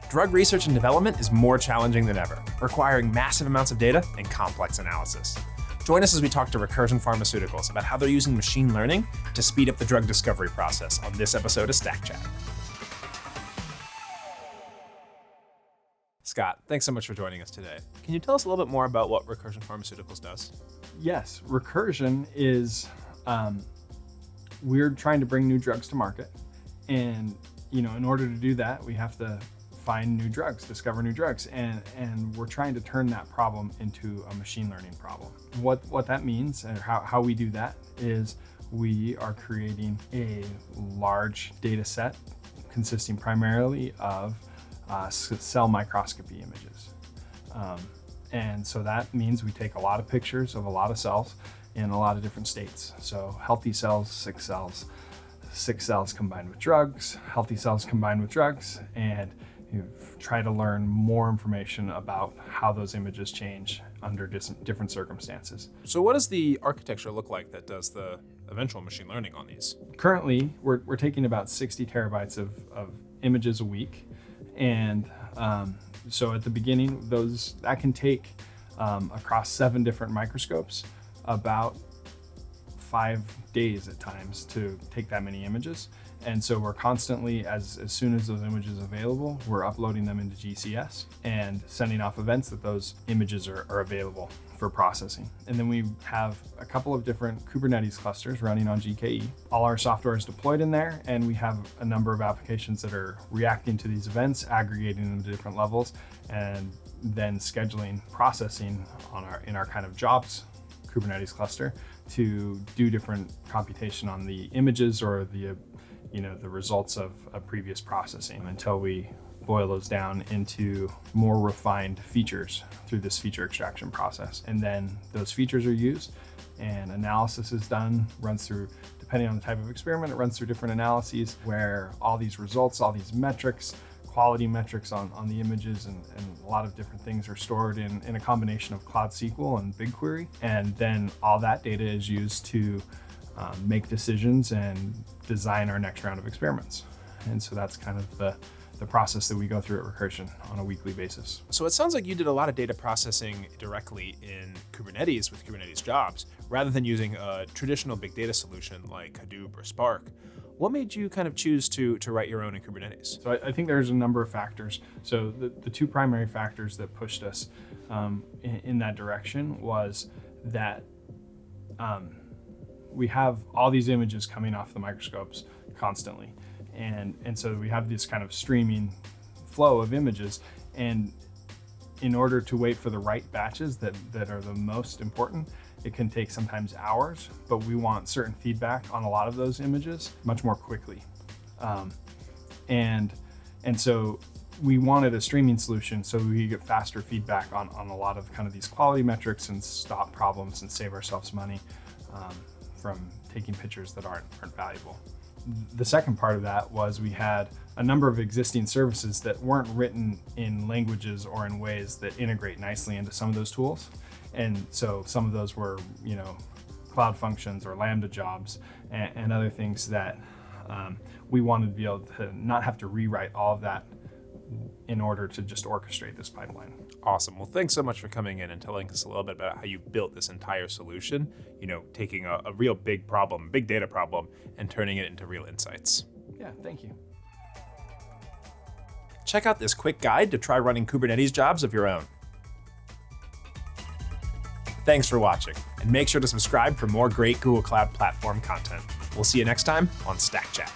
Drug research and development is more challenging than ever, requiring massive amounts of data and complex analysis. Join us as we talk to Recursion Pharmaceuticals about how they're using machine learning to speed up the drug discovery process on this episode of Stack Chat. Scott, thanks so much for joining us today. Can you tell us a little bit more about what Recursion Pharmaceuticals does? Yes, Recursion is, we're trying to bring new drugs to market. And, in order to do that, we have to find new drugs, discover new drugs. And we're trying to turn that problem into a machine learning problem. What that means and how we do that is we are creating a large data set consisting primarily of cell microscopy images. And so that means we take a lot of pictures of a lot of cells in a lot of different states. So healthy cells, sick cells combined with drugs, healthy cells combined with drugs, and you try to learn more information about how those images change under different circumstances. So what does the architecture look like that does the eventual machine learning on these? Currently, we're taking about 60 terabytes of images a week. And so at the beginning, that can take across 7 different microscopes about 5 days at times to take that many images. And so we're constantly, as soon as those images are available, we're uploading them into GCS and sending off events that those images are available for processing. And then we have a couple of different Kubernetes clusters running on GKE. All our software is deployed in there, and we have a number of applications that are reacting to these events, aggregating them to different levels, and then scheduling processing in our kind of jobs Kubernetes cluster to do different computation on the images or the results of previous processing until we boil those down into more refined features through this feature extraction process. And then those features are used and analysis is done, runs through, depending on the type of experiment, it runs through different analyses where all these results, all these metrics, quality metrics on the images and a lot of different things are stored in a combination of Cloud SQL and BigQuery. And then all that data is used to make decisions and design our next round of experiments. And so that's kind of the process that we go through at Recursion on a weekly basis. So it sounds like you did a lot of data processing directly in Kubernetes with Kubernetes jobs, rather than using a traditional big data solution like Hadoop or Spark. What made you kind of choose to write your own in Kubernetes? So I think there's a number of factors. So the 2 primary factors that pushed us in that direction was that we have all these images coming off the microscopes constantly. And so we have this kind of streaming flow of images. And in order to wait for the right batches that are the most important, it can take sometimes hours, but we want certain feedback on a lot of those images much more quickly. And so we wanted a streaming solution so we could get faster feedback on a lot of kind of these quality metrics and stop problems and save ourselves money from taking pictures that aren't valuable. The second part of that was we had a number of existing services that weren't written in languages or in ways that integrate nicely into some of those tools. And so some of those were, cloud functions or Lambda jobs and other things that we wanted to be able to not have to rewrite all of that in order to just orchestrate this pipeline. Awesome. Well, thanks so much for coming in and telling us a little bit about how you built this entire solution, taking a real big problem, big data problem, and turning it into real insights. Yeah, thank you. Check out this quick guide to try running Kubernetes jobs of your own. Thanks for watching, and make sure to subscribe for more great Google Cloud Platform content. We'll see you next time on Stack Chat.